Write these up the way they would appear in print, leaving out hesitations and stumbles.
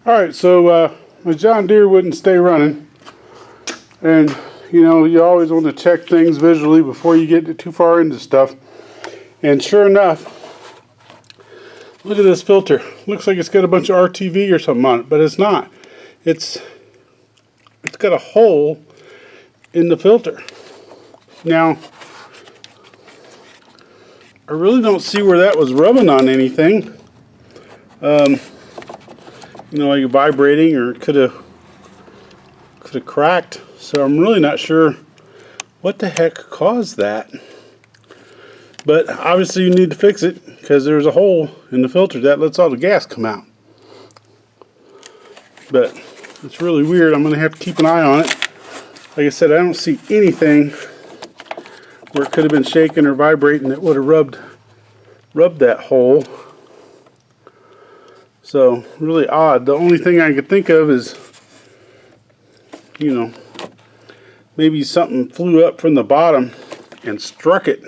Alright, so my John Deere wouldn't stay running, and you know, you always want to check things visually before you get too far into stuff. And sure enough, look at this filter. Looks like it's got a bunch of RTV or something on it, but it's not. It's got a hole in the filter. Now, I really don't see where that was rubbing on anything. You know, like vibrating, or it could have cracked. So I'm really not sure what the heck caused that. But obviously you need to fix it, because there's a hole in the filter that lets all the gas come out. But it's really weird. I'm going to have to keep an eye on it. Like I said, I don't see anything where it could have been shaking or vibrating that would have rubbed that hole. So really odd. The only thing I could think of is, you know, maybe something flew up from the bottom and struck it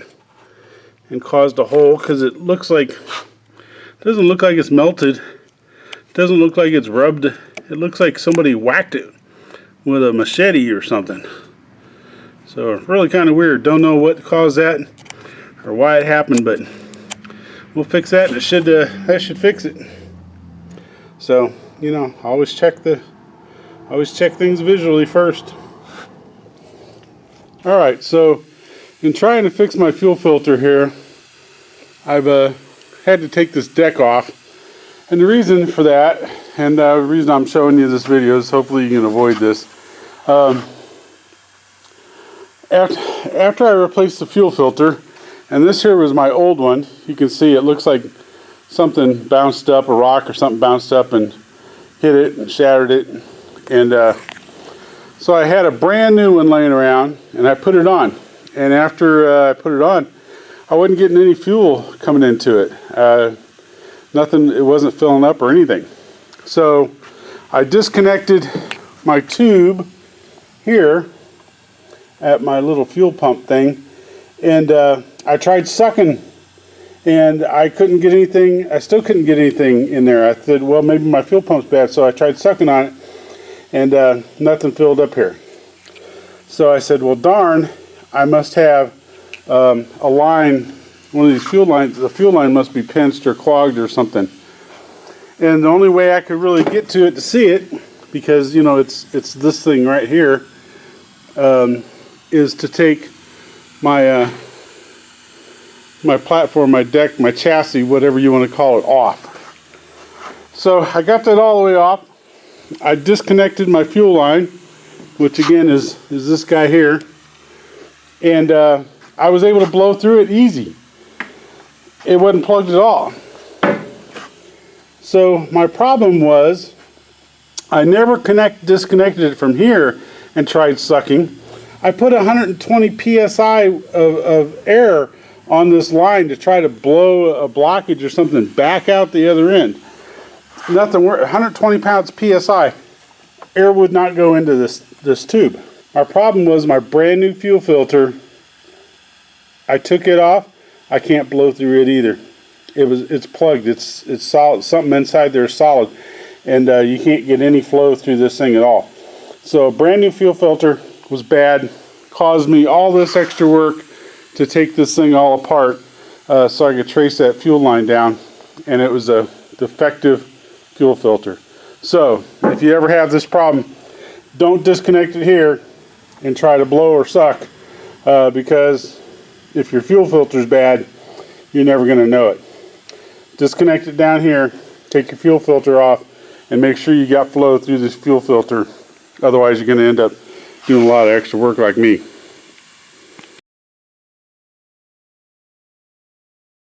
and caused a hole, because it looks like, it doesn't look like it's melted. It doesn't look like it's rubbed. It looks like somebody whacked it with a machete or something. So really kind of weird. Don't know what caused that or why it happened, but we'll fix that, and it should that should fix it. So, you know, always check things visually first. Alright, so in trying to fix my fuel filter here, I've had to take this deck off. And the reason for that, and the reason I'm showing you this video, is hopefully you can avoid this. After I replaced the fuel filter, and this here was my old one, you can see it looks like something bounced up, a rock or something bounced up and hit it and shattered it. And so I had a brand new one laying around, and I put it on. And after I put it on, I wasn't getting any fuel coming into it. Nothing, it wasn't filling up or anything. So I disconnected my tube here at my little fuel pump thing, and I tried sucking, and I couldn't get anything. I still couldn't get anything in there. I said, well, maybe my fuel pump's bad, so I tried sucking on it, and nothing filled up here. So I said, well, darn, I must have a line, one of these fuel lines, the fuel line must be pinched or clogged or something. And the only way I could really get to it to see it, because, you know, it's this thing right here, is to take my my platform, my deck, my chassis, whatever you want to call it, off. So I got that all the way off. I disconnected my fuel line, which again is this guy here, and I was able to blow through it easy. It wasn't plugged at all. So my problem was, I never disconnected it from here and tried sucking. I put 120 psi of air on this line to try to blow a blockage or something back out the other end. Nothing worked. 120 pounds psi. Air would not go into this tube. My problem was my brand new fuel filter. I took it off. I can't blow through it either. It's plugged. It's solid. Something inside there is solid, and you can't get any flow through this thing at all. So a brand new fuel filter was bad. Caused me all this extra work to take this thing all apart so I could trace that fuel line down, and it was a defective fuel filter. So if you ever have this problem, don't disconnect it here and try to blow or suck, because if your fuel filter is bad, you're never going to know it. Disconnect it down here, take your fuel filter off, and make sure you got flow through this fuel filter. Otherwise you're going to end up doing a lot of extra work like me.